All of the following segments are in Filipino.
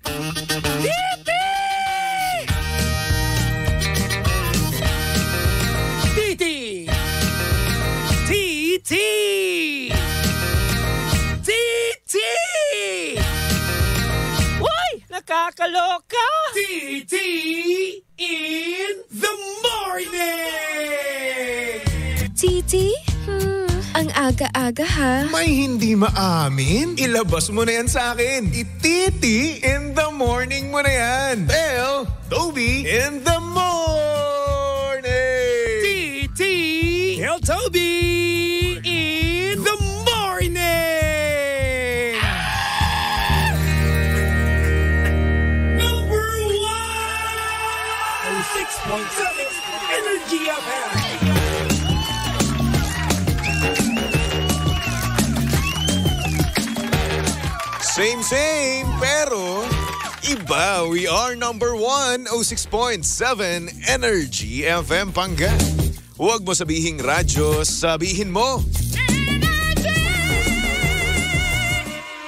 Titi! Titi! Titi! Titi! Uy! Nakakaloka! Titi in the morning! Titi? Ang aga-aga ha. May hindi maamin? Ilabas mo na yan sa akin. Ititi in the morning mo na yan. Bell, Toby in the morning. Titi, El Toby in the morning. Number 1! 6.7 Energy FM. Same, pero iba. We are number 1, 06.7 Energy FM Pangga. Huwag mo sabihing radyo, sabihin mo.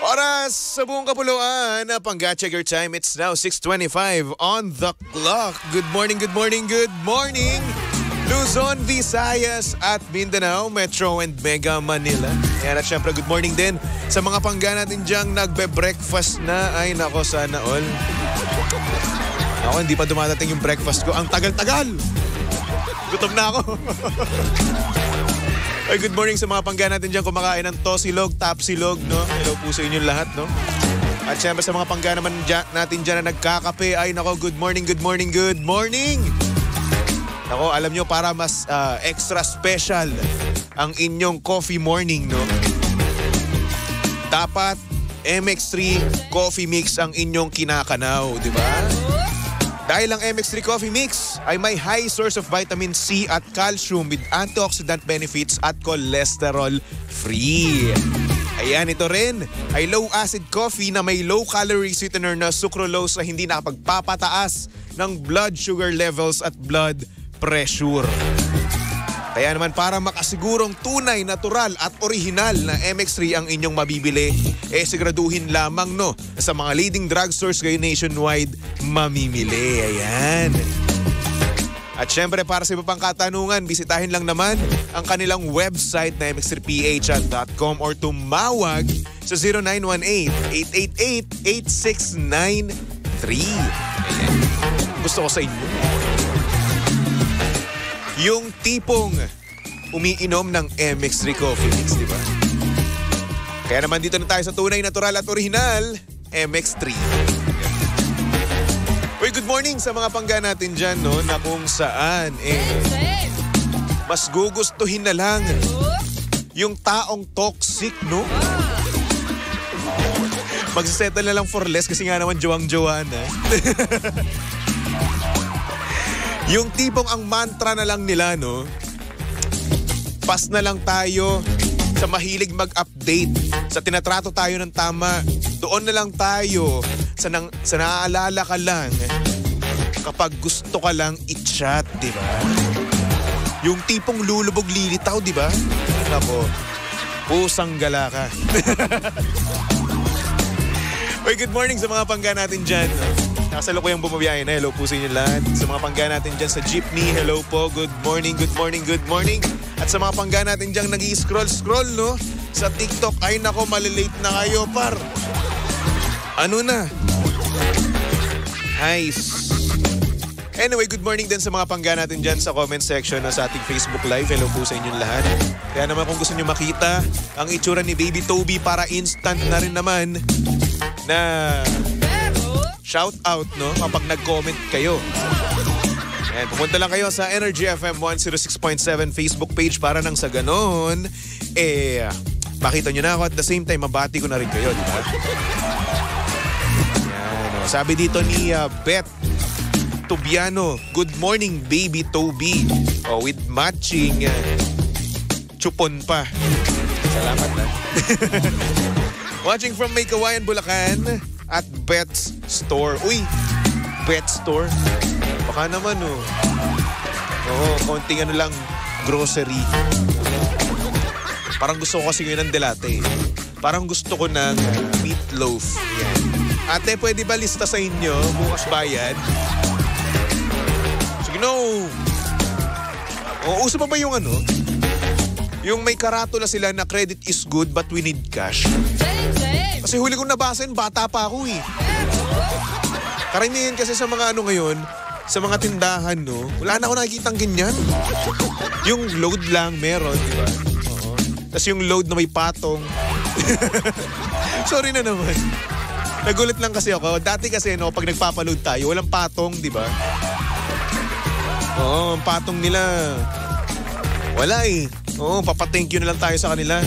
Oras sa buong kapuluan. Pangga, check your time. It's now 6:25 on the clock. Good morning, good morning, good morning. Luzon, Visayas at Mindanao, Metro and Mega Manila. Yan at syempre good morning din sa mga pangga natin diyang nagbe-breakfast na. Ay nako, sana all. Ako, hindi pa dumadating yung breakfast ko. Ang tagal-tagal. Gutom na ako. Ay, good morning sa mga pangga natin diyang kumakain ng tosilog, tapsilog, no? Hello po sa inyo lahat, no? At syempre sa mga pangga naman natin dyan na nagkakape. Ay nako, good morning, good morning, good morning. Ako, alam nyo, para mas extra special ang inyong coffee morning, no? Dapat MX3 Coffee Mix ang inyong kinakanaw, di ba? Dahil ang MX3 Coffee Mix ay may high source of vitamin C at calcium with antioxidant benefits at cholesterol free. Ayan, ito rin ay low-acid coffee na may low-calorie sweetener na sucralose na hindi nakapagpapataas ng blood sugar levels at blood pressure. Kaya naman para makasigurong tunay, natural at original na MX3 ang inyong mabibili, siguraduhin lamang no sa mga leading drugstores kayo nationwide mamimili. Ayan. At syempre para sa iba pang katanungan, bisitahin lang naman ang kanilang website na mx3ph.com or tumawag sa 0918-888-8693. Ayan. Gusto ko sa inyo. Yung tipong umiinom ng MX3 Coffee Mix, di ba? Kaya naman dito na tayo sa tunay, natural at original, MX3. Uy, good morning sa mga pangga natin dyan, no? Na kung saan, mas gugustuhin na lang yung taong toxic, no? Magsisettle na lang for less kasi nga naman jowang-jowa na. Yung tipong ang mantra na lang nila, no? Pas na lang tayo sa mahilig mag-update, sa tinatrato tayo ng tama. Doon na lang tayo sa naaalala ka lang kapag gusto ka lang i-chat, di ba? Yung tipong lulubog lilitaw, di ba? Ako, pusang gala ka. Uy, good morning sa mga pangga natin dyan. Nakasalukuyang bumabiyahe na. Hello po sa inyo lahat. Sa mga pangga natin dyan sa jeepney, hello po. Good morning, good morning, good morning. At sa mga pangga natin dyan nag-i-scroll, no? Sa TikTok, ay nako, malilate na kayo, par. Ano na? Nice. Anyway, good morning din sa mga pangga natin dyan sa comment section na sa ating Facebook Live. Hello po sa inyong lahat. Kaya naman kung gusto nyo makita ang itsura ni Baby Toby para instant na rin naman na shout out, no? Kapag nag-comment kayo. And pumunta lang kayo sa Energy FM 106.7 Facebook page para nang sa ganon, makita nyo na ako at the same time, mabati ko na rin kayo, di ba? Yan, sabi dito ni Beth Tobiano, good morning, Baby Toby. With matching chupon pa. Salamat na. Watching from May Kawayan, Bulacan at Bet's Store. Uy, Bet's Store. Baka naman, konting lang, grocery. Parang gusto ko kasi ngayon ng delate. Parang gusto ko ng meatloaf. Yan. Ate, pwede ba lista sa inyo? Bukas bayad? Sige, no. O, uso pa ba yung ano? Yung may karatula sila na credit is good but we need cash. Kasi huli kong nabasa yun, bata pa ako eh. Karamihan kasi sa mga ano ngayon, sa mga tindahan, no? Wala na ako nakikitang ganyan. Yung load lang meron, di ba? Oo. Tapos yung load na may patong. Sorry na naman. Nagulat lang kasi ako. Dati kasi, no, pag nagpapaload tayo, walang patong, di ba? Oo, ang patong nila. Wala eh. Oo, papathank you na lang tayo sa kanila.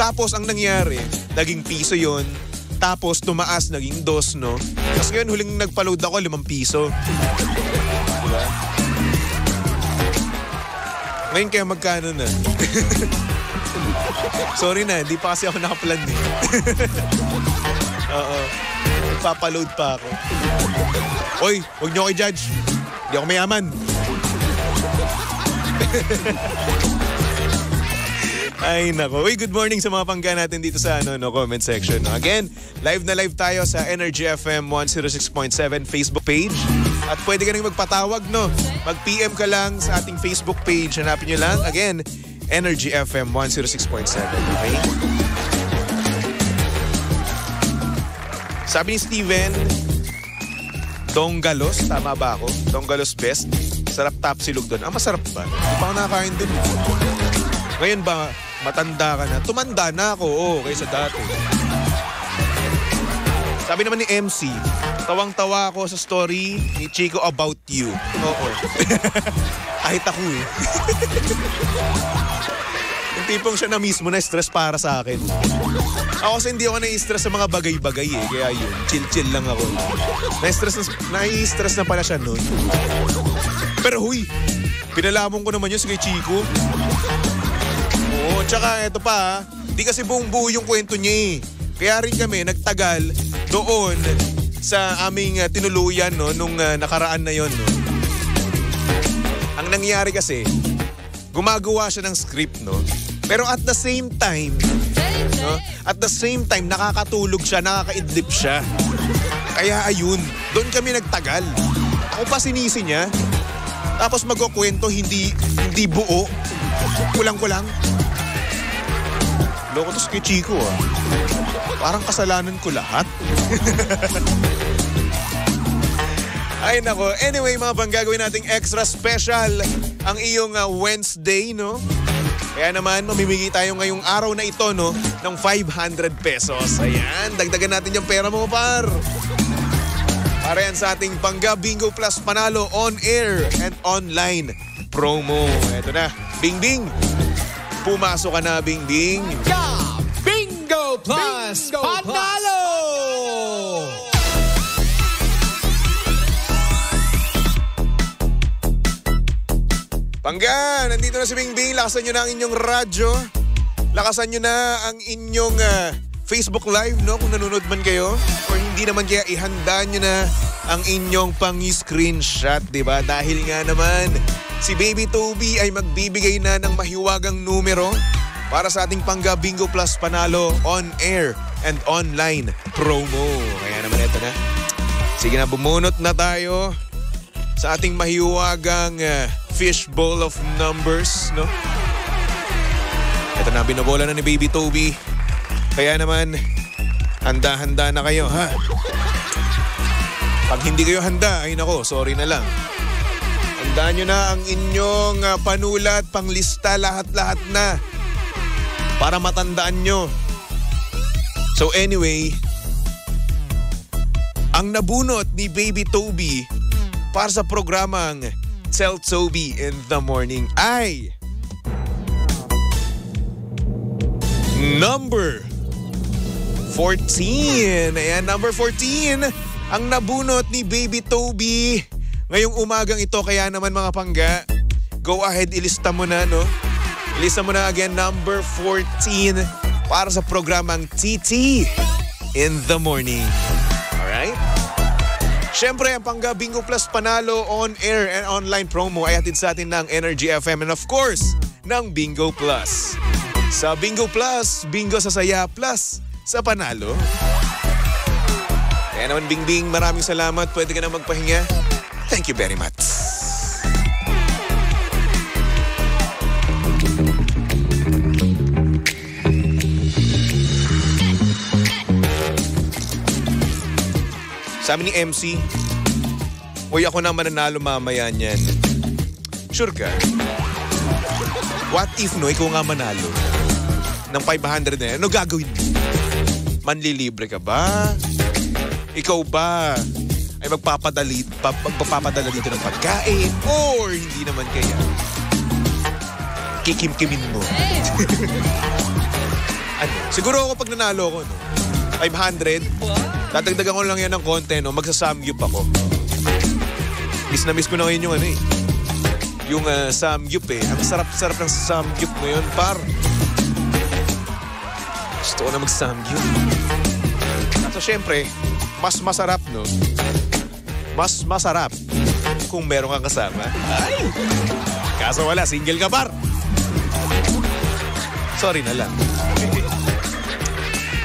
Tapos, ang nangyari, naging piso yon. Tapos, tumaas, naging 2, no? Tapos ngayon, huling nagpaload ako, 5 piso. Diba? Ngayon kaya magkano na? Sorry na, hindi pa kasi ako nakaplan eh. Oo. Papaload pa ako. Oy, huwag niyo ako i-judge. Hindi ako mayaman. Ay nako. Uy, good morning sa mga pangga natin dito sa comment section. Again, live na live tayo sa Energy FM 106.7 Facebook page. At pwede ka rin magpatawag, no? Mag-PM ka lang sa ating Facebook page. Hanapin nyo lang. Again, Energy FM 106.7. Okay? Sabi ni Steven, Donggalos, tama ba ako? Donggalos best. Sarap tapsilog doon. Masarap ba? Hindi pa ako nakakain doon. Ngayon ba, matanda ka na? Tumanda na ako, kaysa dati. Sabi naman ni MC, tawang-tawa ako sa story ni Chico about you. Oo. Kahit ako eh. Yung tipong siya na mismo na stress para sa akin. Ako kasi hindi ako na-stress sa mga bagay-bagay eh. Kaya yun, chill-chill lang ako. Na-stress na pala siya noon. Pero huy, pinalamon ko naman yun sa kay Chico. Oo, tsaka eto pa, di kasi buong buo yung kwento niya eh. Kaya rin kami nagtagal doon sa aming tinuluyan, no, nung nakaraan na yon, no. Ang nangyari kasi, gumagawa siya ng script, no. Pero at the same time, no, nakakatulog siya, nakakaidlip siya. Kaya ayun, doon kami nagtagal. Ako pa sinisi niya. Tapos magkukwento, hindi buo. Kulang-kulang. Loko to si Chico ah. Parang kasalanan ko lahat. Ay nako. Anyway mga bang gagawin nating extra special ang iyong Wednesday, no? Kaya naman mamimigay tayo ngayong araw na ito, no, ng 500 pesos. Ayan, dagdagan natin yung pera mo, par. Para yan sa ating Pangga Bingo Plus Panalo on air and online promo. Ito na, Bing Bing. Pumasok ka na, Bing Bing. Bingo Plus Panalo! Pangga, nandito na si Bing Bing. Lakasan nyo na ang inyong radyo. Lakasan nyo na ang inyong Facebook Live, no? Kung nanonood man kayo. Or hindi naman kaya ihanda nyo na ang inyong pang-screenshot, diba? Dahil nga naman, si Baby Toby ay magbibigay na ng mahiwagang numero para sa ating Pangga Bingo Plus Panalo on air and online promo. Kaya naman ito na. Sige na, bumunot na tayo sa ating mahiwagang fishbowl of numbers, no? Ito na, binobola na ni Baby Toby. Kaya naman, handa-handa na kayo, ha? Pag hindi kayo handa, ay nako, sorry na lang. Handaan nyo na ang inyong panulat, panglista, lahat-lahat na. Para matandaan nyo. So anyway, ang nabunot ni Baby Toby para sa programang Tell Toby in the Morning ay number 14. Ayan, number 14 ang nabunot ni Baby Toby ngayong umagang ito. Kaya naman mga pangga, go ahead, ilista mo na, no? Ilista mo na again, number 14 para sa programang TT in the Morning. Alright? Siyempre, ang Pangga Bingo Plus Panalo on air and online promo ay hatid sa atin ng Energy FM and of course, ng Bingo Plus. Sa Bingo Plus, bingo sa saya plus sa panalo. Kaya naman, Bingbing, maraming salamat. Pwede ka na magpahinga. Thank you very much. Sabi ni MC, uy, ako na mananalo mamaya niyan. Sure ka? What if, no, ikaw nga manalo ng 500 na yan? Ano gagawin mo? Manlilibre ka ba? Ikaw ba ay magpapadala dito ng pagkain? Or hindi naman kaya? Kikim-kimin mo. Ano? Siguro ako pag nanalo ako, no? 500, dadagdagan ko lang yan ng konti, no? Magsasamgyup ako. Miss na miss ko na ngayon yung ano eh. Yung samgyup eh. Ang sarap-sarap ng samgyup ngayon, par. Gusto ko na mag-samgyup. So, syempre, mas masarap, no? Mas masarap kung meron kang kasama. Ay! Kaso wala, single ka, par. Sorry na lang.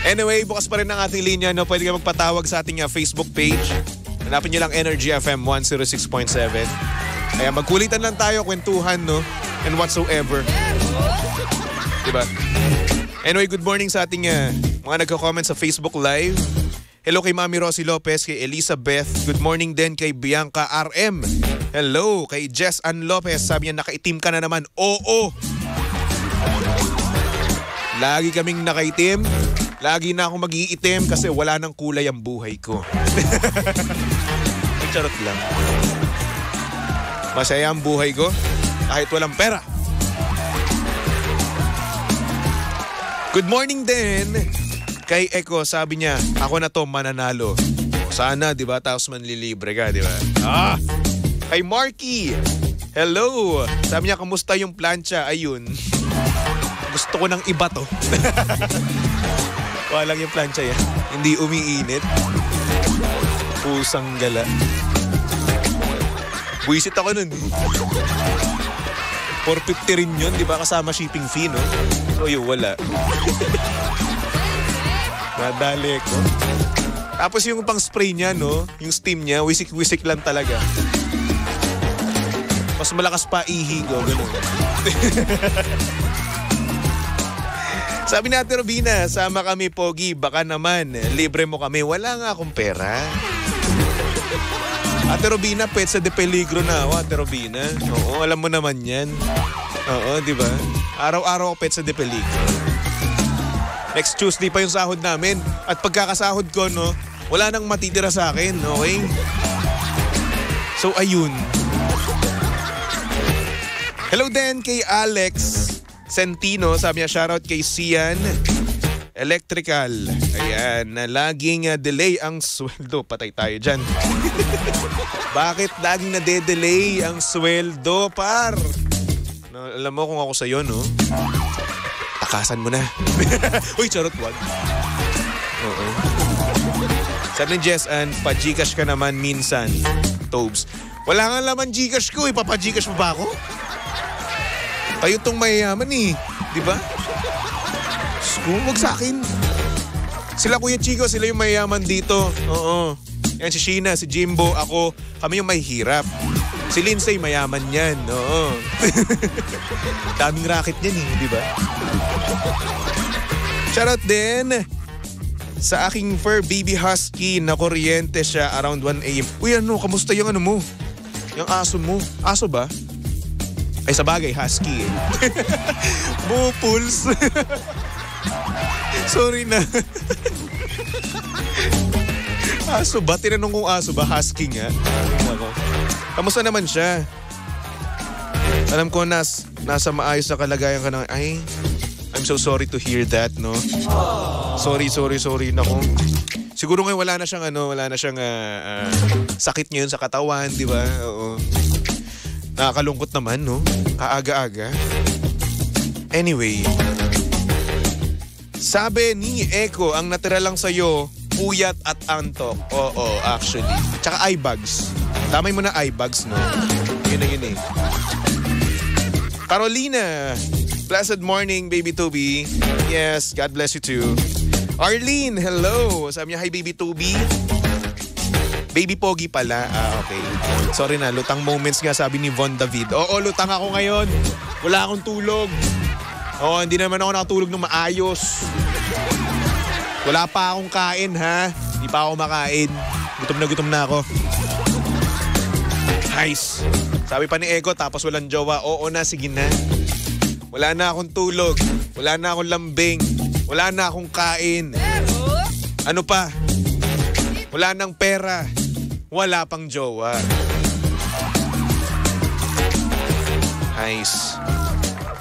Anyway, bukas pa rin ang ating linya, no? Pwede ka magpatawag sa ating Facebook page. Hanapin nyo lang Energy FM 106.7. Kaya magkulitan lang tayo, kwentuhan, no? And whatsoever. Diba? Anyway, good morning sa ating mga nagko-comment sa Facebook Live. Hello kay Mami Rosie Lopez, kay Elizabeth. Good morning din kay Bianca RM. Hello kay Jess Ann Lopez. Sabi niya, nakaitim ka na naman. Oo! Lagi kaming nakaitim. Lagi na ako mag-iitim kasi wala nang kulay ang buhay ko. Charot lang. Masaya ang buhay ko kahit walang pera. Good morning din kay Eko. Sabi niya, ako na to mananalo. Sana, di ba? Tapos manlilibre ka, di ba? Kay Marky. Hello. Sabi niya, kamusta yung plancha? Ayun. Gusto ko ng iba to. Walang yung plancha yan. Hindi umiinit. Pusang gala. Buisit ako nun. 450 rin yun, di ba? Kasama shipping fee, no? So yun, wala. Nadali ko. Tapos yung pang spray niya, no? Yung steam niya, wisik-wisik lang talaga. Mas malakas pa ihi ko, gano'n. Sabi ni Ate Robina, sama kami, Pogi. Baka naman, libre mo kami. Wala nga akong pera. Ate Robina, pwede sa de peligro na ako, Ate Robina. Oo, alam mo naman yan. Oo, di ba? Araw-araw ako pwede sa de peligro. Next Tuesday pa yung sahod namin. At pagkakasahod ko, no, wala nang matitira sa akin, okay? So, ayun. Hello din kay Alex Sentino. Sabi niya, shoutout kay Sian Electrical. Ayan, na laging delay ang sweldo. Patay tayo dyan. Bakit laging nade-delay ang sweldo, par? No, alam mo kung ako sa'yo, no? Takasan mo na. Uy, charot, wag. Oo. Sabi ni Jess, pa-Gcash ka naman minsan, Tobes. Wala nga laman Gcash ko, ipapa-Gcash mo ba ako? Kayo tong mayayaman eh. Di ba? Huwag sa akin. Sila Kuya Chico, sila yung mayayaman dito. Oo. Yan si Sheena, si Jimbo, ako. Kami yung mahihirap. Si Lindsay, mayaman yan. Oo. Daming racket yan eh. Di ba? Shoutout din sa aking fur baby husky na kuryente siya around 1 a.m. Uy, ano? Kamusta yung ano mo? Yung aso mo? Aso ba? Ay, sa bagay, husky eh. Bupuls. Sorry na. Aso ba? Tinanong kong aso ba? Husky nga. Kamusta naman siya? Alam ko nasa maayos na kalagayan ka na. Ay, I'm so sorry to hear that, no? Sorry. Naku. Siguro ngayon wala na siyang sakit ngayon sa katawan, di ba? Oo. Nakakalungkot naman, no? Kaaga-aga. Anyway, sabi ni Eko, ang natira lang sa'yo, puyat at antok. Oo, actually. Tsaka eye bags. Tamay mo na eye bags, no? Yun eh. Carolina, blessed morning, baby Toby. Yes, God bless you too. Arlene, hello. Sabi niya, hi, baby Toby. Baby Pogi pala. Okay. Sorry na, lutang moments nga sabi ni Von David. Oo, lutang ako ngayon. Wala akong tulog. Oo, hindi naman ako nakatulog ng maayos. Wala pa akong kain, ha? Hindi pa ako makain. Gutom na ako. Nice. Sabi pa ni Ego, tapos walang jowa. Oo na, sige na. Wala na akong tulog. Wala na akong lambing. Wala na akong kain. Ano pa? Wala nang pera. Wala pang jowa. Nice.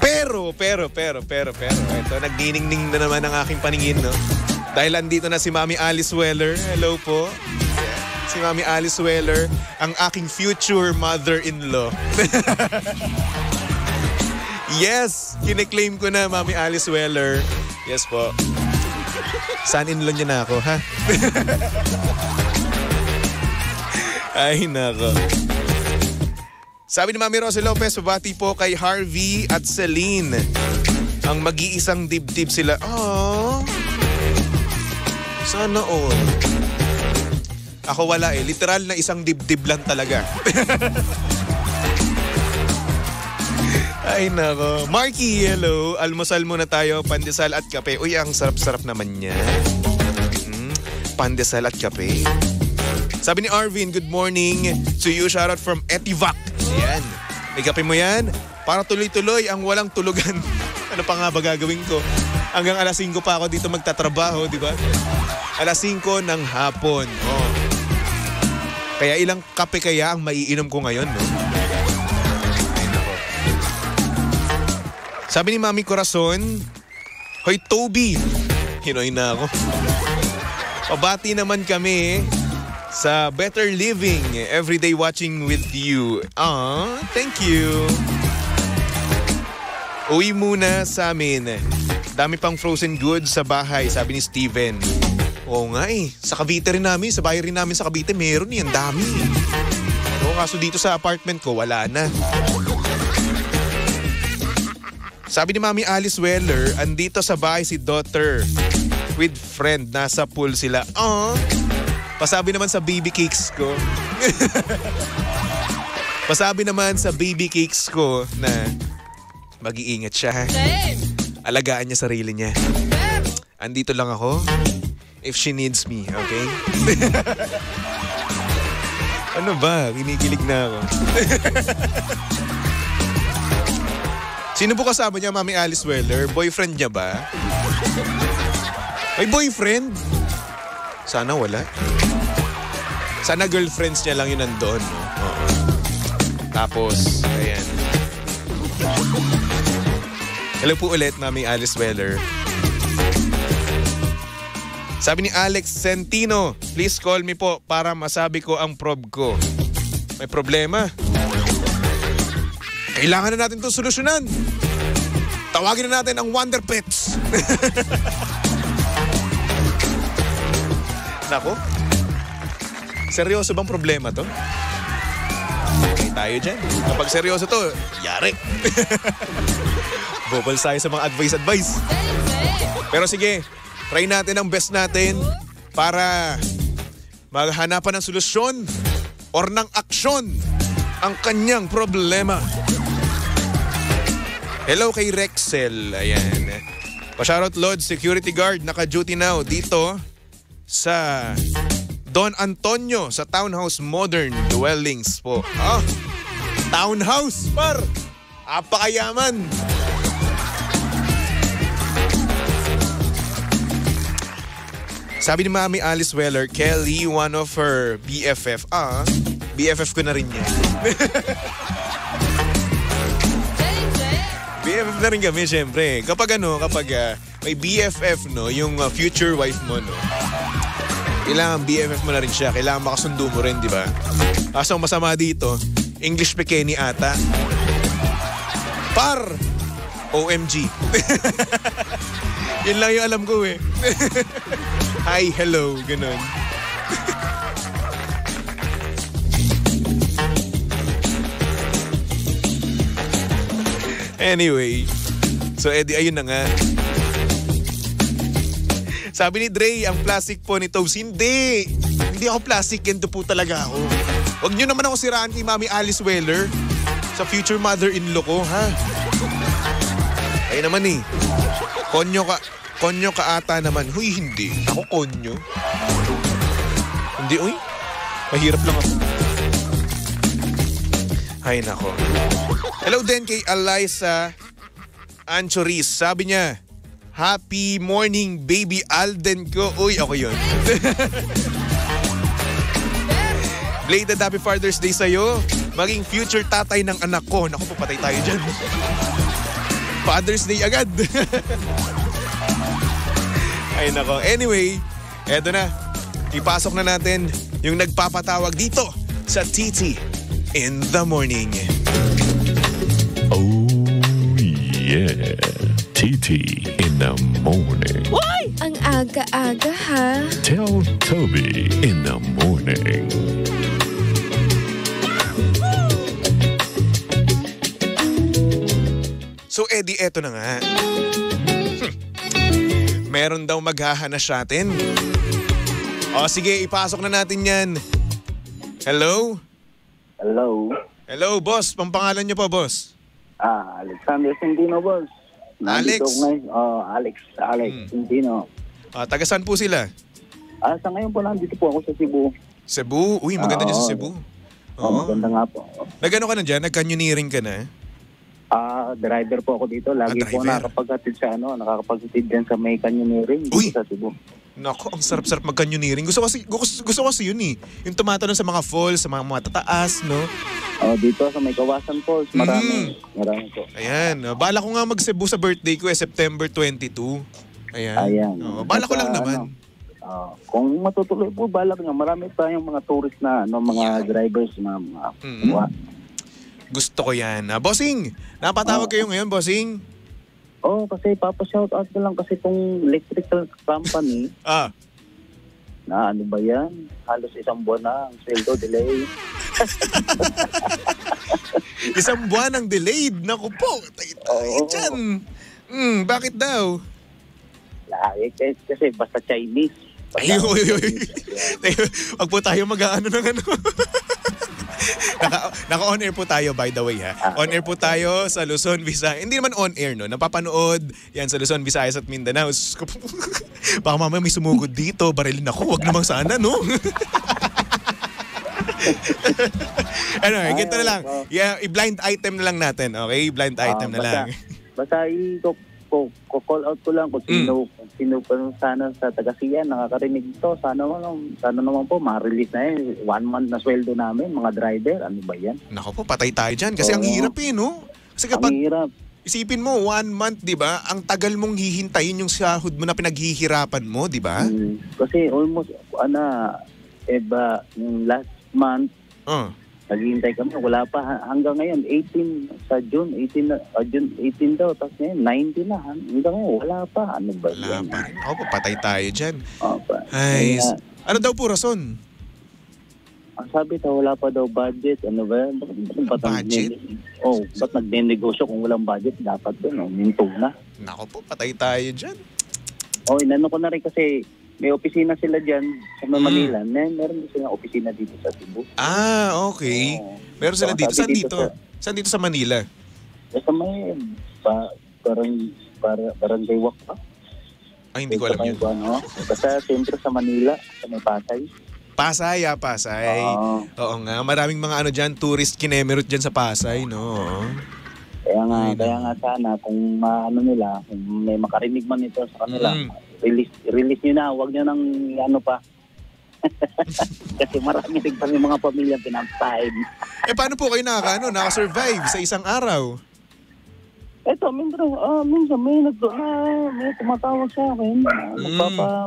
Pero. Ito, nagniningning na naman ang aking paningin, no? Dahil andito na si Mami Alice Weller. Hello po. Si Mami Alice Weller, ang aking future mother-in-law. Yes! Kine-claim ko na, Mami Alice Weller. Yes po. Son-in-law niya na ako, ha? Ay, nako. Sabi ni Mami Rosie Lopez, babati po kay Harvey at Celine. Ang mag-iisang dibdib sila. Aww. Sana all. Ako wala eh. Literal na isang dibdib lang talaga. Ay, nako. Marky, hello. Almusal muna tayo. Pandesal at kape. Uy, ang sarap-sarap naman niya. Pandesal at kape. Sabi ni Arvin, good morning to you. Shoutout from Etivac. Ayan. May kape mo yan? Para tuloy-tuloy ang walang tulugan. Ano pa nga ba gagawin ko? Hanggang alas 5 pa ako dito magtatrabaho, di ba? Alas 5 ng hapon. Oh. Kaya ilang kape kaya ang maiinom ko ngayon, no? Ay, nako. Sabi ni Mami Corazon, hoy Toby. Hinoy na ako. Pabati naman kami sa Better Living, everyday watching with you. Thank you. Uwi muna sa amin. Dami pang frozen goods sa bahay, sabi ni Steven. Oo nga eh. Sa Cavite rin namin, sa bahay rin namin sa Cavite, meron yan, dami. Oo, kaso dito sa apartment ko, wala na. Sabi ni Mami Alice Weller, andito sa bahay si daughter with friend, nasa pool sila. Pasabi naman sa baby cakes ko. Pasabi naman sa baby cakes ko na mag-iingat siya. Alagaan niya sarili niya. Andito lang ako if she needs me, okay? Ano ba? Kinikilig na ako. Sino po kasama niya, Mami Alice Weller? Boyfriend niya ba? May boyfriend? Sana wala. Sana girlfriends niya lang yun nandun. No? Oo. Tapos, ayan. Hello po ulit, Mami Alice Weller. Sabi ni Alex Centino, please call me po para masabi ko ang prob ko. May problema. Kailangan na natin itong solusyonan. Tawagin na natin ang Wonder Pets. Nako. Seryoso bang problema to? Okay tayo dyan. Kapag seryoso to, yari. Bobal tayo sa mga advice. Pero sige, try natin ang best natin para maghanapan ng solusyon or ng aksyon ang kanyang problema. Hello kay Rexel. Ayan. Pa-shoutout Lord, security guard, naka-duty now dito sa Don Antonio sa Townhouse Modern Dwellings po. Townhouse, par! Apakayaman! Sabi ni Mami Alice Weller, Kelly, one of her BFF. BFF ko na rin yan. BFF na rin kami, syempre. Kapag may BFF, no, yung future wife mo, no, kailangan BFF mo na rin siya. Kailangan makasundo mo rin, di ba? Kaso ang masama dito, English Pequeni ata. Par! OMG. Yun lang yung alam ko eh. Hi, hello, ganun. Anyway, so Eddie, ayun na nga. Sabi ni Dre, ang plastic po ni Toes, hindi Hindi ako plastic, ganito po talaga ako. Huwag nyo naman ako siraan kay Mami Alice Weller sa future mother-in-law ko, ha? Ay naman eh. Konyo ka ata naman. Huy, hindi. Ako konyo. Hindi, uy. Mahirap lang ako. Ay, nako. Hello din kay Eliza Anchoris. Sabi niya, happy morning, baby Alden ko. Uy, ako yun. Belated happy Father's Day sa'yo. Maging future tatay ng anak ko. Naku, papatay tayo dyan. Father's Day agad. Ay, nako. Anyway, eto na. Ipasok na natin yung nagpapatawag dito sa TT in the morning. Oh, yeah. TT in the morning. Why? Ang aga-aga ha. Tell Toby in the morning. So, Eddie, eto na nga. Meron daw maghahana sa atin. O, sige, ipasok na natin yan. Hello? Hello. Hello, boss. Pampangalan niyo po, boss. Alexander Centino, boss. Alex? Alex Centino. Taga saan po sila? Sa ngayon po nandito po ako sa Cebu. Cebu? Uy, maganda dyan sa Cebu. Maganda nga po. Nagano ka na dyan? Nag-canyoneering ka na? Driver po ako dito. Lagi po driver. nakakapaghatid dyan sa may canyoneering dito Uy! sa Cebu. Nako, ang sarap-sarap mag-canyoneering. Gusto kasi yun eh. Yung tumatanong sa mga falls, sa mga tataas, no? Dito sa may Kawasan Falls, marami po. Ayan. Bala ko nga mag-Cebu sa birthday ko, September 22. Ayan. Bala ko lang naman. Kung matutuloy po, balak nga. Marami tayong mga tourist na mga drivers na Gusto ko yan. Bossing, napatawag kayo ngayon, bossing? Kasi papa-shoutout ko lang kasi itong electrical company na ano ba yan? Halos isang buwan na ang sweldo delay. Isang buwan ang delayed. Naku po. Dyan. Bakit daw? Kasi basta Chinese. Ay. Wag po tayo mag-aano ng ano. Naka-on-air po tayo, by the way, ha? On-air po tayo sa Luzon, Visayas. Hindi naman on-air, no? Napapanood yan sa Luzon, Visayas at Mindanao. Baka mamaya may sumugod dito, barilin ako. Wag namang sana, no? Ganito na lang. I-blind item na lang natin, okay? Blind item na lang. Basta call out ko lang kung sino pa sana sa Tagasiyan nakakarinig ito. Sana naman po ma-release na 1 month na sweldo namin, mga driver. Ano ba yan? Nako po, patay tayo dyan. Kasi ang hirap no? Kasi kapag isipin mo, 1 month, di ba? Ang tagal mong hihintayin yung sahod mo na pinaghihirapan mo, di ba? Kasi almost, yung last month, naghihintay kami, wala pa. Hanggang ngayon, 18 sa June 18 daw. Tapos ngayon, 19 na. Hanggang ngayon, wala pa. Ano ba yan? Wala pa rin. Ako po, patay tayo dyan. Ay, ano daw po rason? Ang sabi daw, wala pa daw budget. Ano ba yan? Budget? Ba't nagnenegosyo kung walang budget? Dapat doon, minto na. Nako po, patay tayo dyan. Inano ko na rin kasi may opisina sila dyan sa Manila. Meron din silang opisina dito sa Cebu. Okay. Meron sila dito. Saan dito? Saan dito sa Manila? Sa may Barangay Wakpa. Ay, hindi ko alam yun. Basta sentro sa Manila, sa may Pasay. Pasay. Oo nga. Maraming mga dyan, tourist kinemerot dyan sa Pasay, no? Kaya nga sana kung nila, kung may makarinig man ito sa kanila, release nyo na, huwag nyo nang pa. Kasi marami rin kami mga pamilya pinapain. Paano po kayo naka-survive sa isang araw? Eto, minsan may tumatawag sa akin.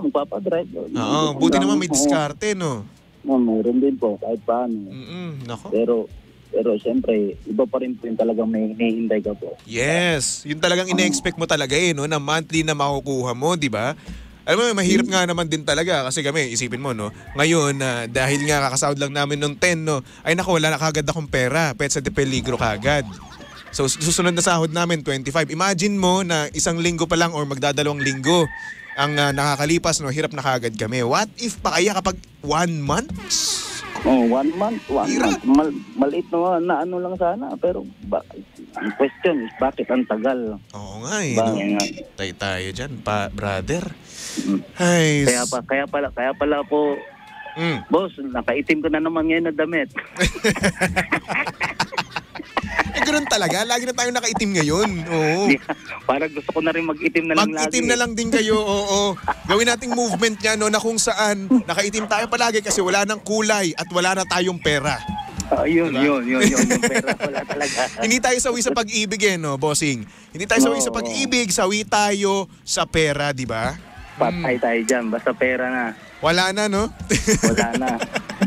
Magpapadrive. Buti naman may diskarte, no? Mayroon din po, kahit paano. Nako. Pero siyempre, iba pa rin po yung talagang may hinihintay ka po. Yes. Yung talagang ine-expect mo talaga no? Na monthly na makukuha mo, di ba? Alam mo, mahirap nga naman din talaga. Kasi kami, isipin mo, no? Ngayon, dahil nga kakasahod lang namin ng 10, no? Ay naku, wala na kagad akong pera. Petsa de peligro kagad. So, susunod na sahod namin, 25. Imagine mo na isang linggo pa lang or magdadalawang linggo. ang nakakalipas, no, hirap na kagad kami. What if pa kaya kapag 1 month? Oh, 1 month. Hirap. Maliit na ano lang sana. Pero ang question is, bakit ang tagal? Oo nga eh. Bakit No? nga? Tayo dyan, brother. Ay, Kaya pala po, boss, nakaitim ko na naman ngayon na damit. Ganoon talaga. Lagi na tayo nakaitim ngayon. Oo. Parang gusto ko na rin mag-itim na lang lagi. Mag-itim na lang din kayo, oo. Gawin nating movement niya, no, na kung saan nakaitim tayo palagi kasi wala nang kulay at wala na tayong pera. Yun. Yung pera wala talaga. Hindi tayo sawi sa pag-ibig no, bossing. Hindi tayo sawi sa pag-ibig, sawi tayo sa pera, di ba? Patay tayo dyan, basta pera na. Wala na, no? Wala na.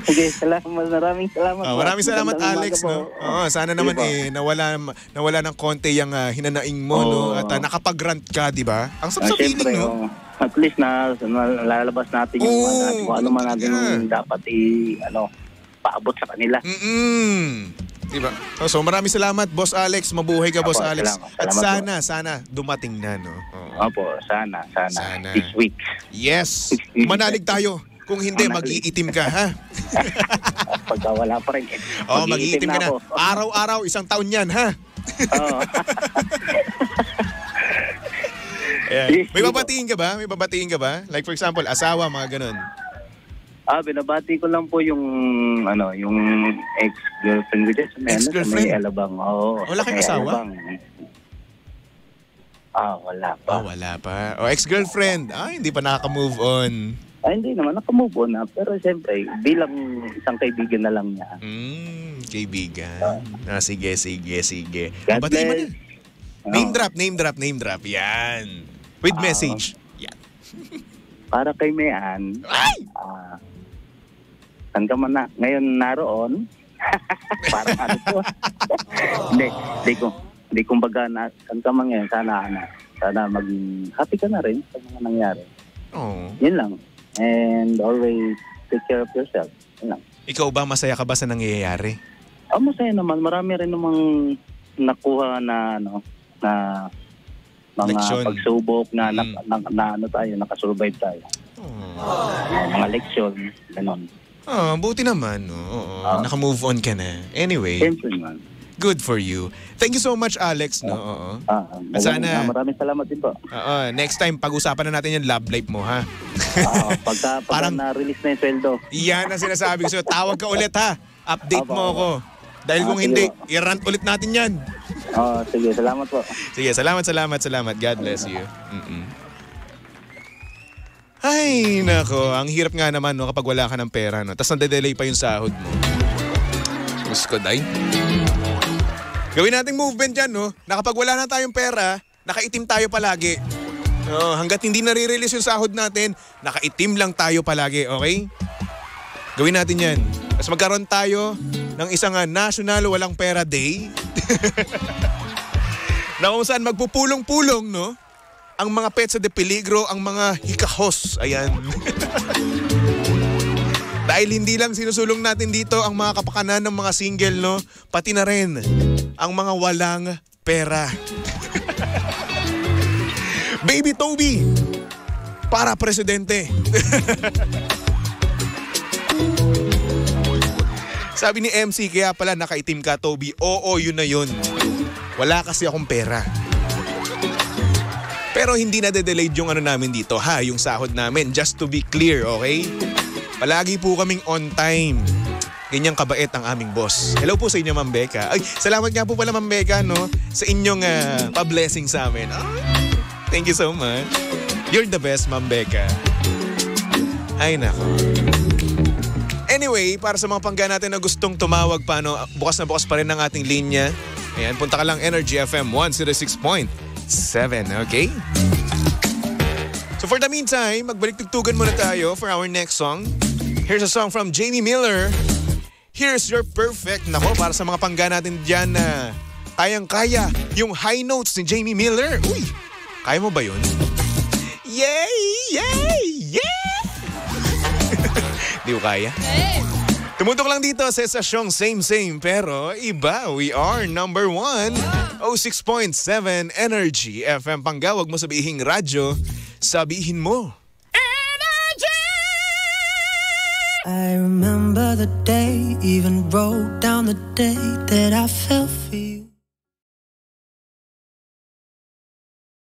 Sige, maraming salamat. Maraming salamat, Alex, no? Oo, sana naman nawala ng konti yung hinanaing mo, no? At nakapag-rant ka, di ba? Ang sarap sa feeling, no? At least lalabas natin yung kung ano man natin dapat paabot sa kanila. Diba? So maraming salamat, Boss Alex. Mabuhay ka, Boss Alex. Salamat, At sana dumating na, no? Opo, sana. This week. Yes. Manalig tayo. Kung hindi, mag-iitim ka, ha? Pagka wala pa rin. Mag-iitim ka na. Araw-araw, 1 taon yan, ha? Oo. May babatiin ka ba? Like for example, asawa, mga ganun. Binabati ko lang po yung ex-girlfriend ko dyan. Ex-girlfriend? May Alabang. Oo. Wala kayong asawa? Wala pa. Wala pa. Ex-girlfriend. Hindi pa nakaka-move on. Hindi naman, nakamove on na. Pero siyempre, bilang isang kaibigan na lang niya. Kaibigan. Sige. God Batiin mo bless. na. Name drop. Yan. With message. Yan. Para kay Mayan. Ay! Saan ka man na? Ngayon naroon. Parang ano po. Hindi kumbaga na saan ka man ngayon. Sana maging happy ka na rin sa mga nangyari. Yun lang. And always take care of yourself. Yun lang. Ikaw ba, masaya ka ba sa nangyayari? Masaya naman. Marami rin namang nakuha na mga leksyon. pagsubok na nakasurvive tayo. Mga leksyon, gano'n. Buti naman. Naka-move on ka na. Anyway, Siyempre naman. good for you. Thank you so much, Alex. No? At sana, maraming salamat din po. next time, pag-usapan na natin yung love life mo, ha? Pagka Parang- na-release na yung sweldo. Yan ang sinasabi ko sa'yo. Tawag ka ulit, ha? Update mo ako. Dahil kung hindi, i-rant ulit natin yan. Sige, salamat po. Sige, salamat. God bless you. Ay, nako. Ang hirap nga naman, no, kapag wala ka ng pera, no? Tapos nade-delay pa yung sahod mo. Gusto ko, day. Gawin nating movement dyan, no? Na kapag wala na tayong pera, nakaitim tayo palagi. Hanggat hindi nare-release yung sahod natin, nakaitim lang tayo palagi, okay? Gawin natin yan. Tapos magkaroon tayo ng isang National Walang Pera Day. Na kung saan magpupulong-pulong, no? Ang mga petsa de peligro, ang mga hikahos. Ayan. Dahil hindi lang sinusulong natin dito ang mga kapakanan ng mga single, no? Pati na rin ang mga walang pera. Baby Toby, para presidente. Sabi ni MC, kaya pala nakaitim ka, Toby. Oo, yun na yun. Wala kasi akong pera. Pero hindi na-delayed yung namin dito, ha? Yung sahod namin. Just to be clear, okay? Palagi po kaming on time. Ganyang kabait ang aming boss. Hello po sa inyo, Ma'am Becca. Ay, salamat nga po pala, Ma'am Becca, no? Sa inyong pa-blessing sa amin. Thank you so much. You're the best, Ma'am Becca. Ay, nako. Anyway, para sa mga pangga natin na gustong tumawag pa, no? Bukas na bukas pa rin ang ating linya. Ayan, punta ka lang Energy FM 106.7, okay? So for the meantime, magbalik-tugtugan muna tayo for our next song. Here's a song from Jamie Miller. Here's Your Perfect. Nako, para sa mga pangga natin dyan na kayang-kaya yung high notes ni Jamie Miller. Uy, kaya mo ba yun? Yay! Di ko kaya. Tumutok lang dito sa estasyong same pero iba. We are number 1, 06.7 Energy FM. Pangga, wag mo sabihing radyo. sabihin mo. I remember the day, even wrote down the day that I fell for you.